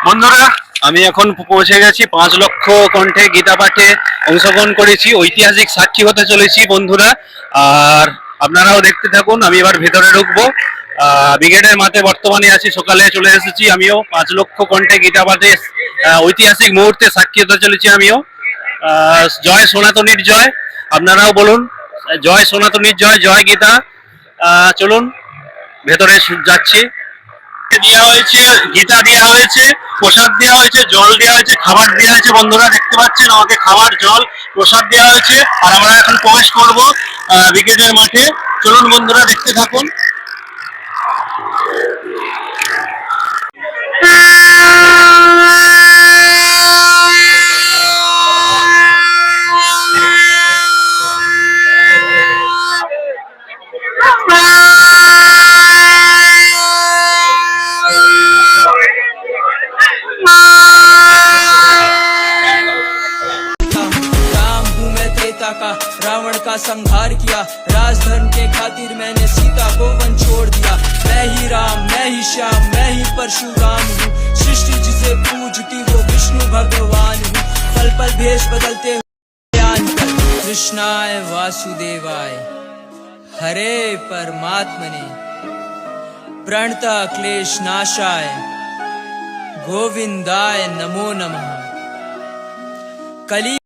বন্ধুরা, আমি এখন পৌঁছে গেছি 5 লক্ষ কণ্ঠে গীতা পাঠে অংশগ্রহণ করেছি, ঐতিহাসিক সাক্ষী হতে চলেছি বন্ধুরা। আর আপনারাও দেখতে থাকুন। আমি এবার ভেতরে ঢুকবো। ব্রিগেডের মাঠে বর্তমানে আছি, সকালে চলে এসেছি আমিও। 5 লক্ষ কণ্ঠে গীতা পাঠে ঐতিহাসিক মুহূর্তে সাক্ষী হতে চলেছি আমিও। জয় সনাতনীর জয়। আপনারাও বলুন জয় সনাতনীর জয়, জয় গীতা। চলুন ভেতরে যাচ্ছি। দেওয়া হয়েছে, গীতা দেওয়া হয়েছে, প্রসাদ দেওয়া হয়েছে, জল দেওয়া হয়েছে, খাবার দেওয়া হয়েছে। বন্ধুরা দেখতে পাচ্ছেন আমাকে খাবার, জল, প্রসাদ দেওয়া হয়েছে। আর আমরা এখন প্রবেশ করব ব্রিগেডের মাঠে। চলুন বন্ধুরা দেখতে থাকুন। का रावण का संहार किया, राजधर्म के खातिर मैंने सीता को वन छोड़ दिया। मैं ही राम, मैं ही श्याम, मैं ही परशुराम हूँ। सृष्टि जिसे पूजती वो विष्णु भगवान हूँ। पल पल भेष बदलते हुए कृष्णाय वासुदेवाय हरे परमात्मने प्रणता क्लेश नाशाय गोविंदाय नमो नमः। कली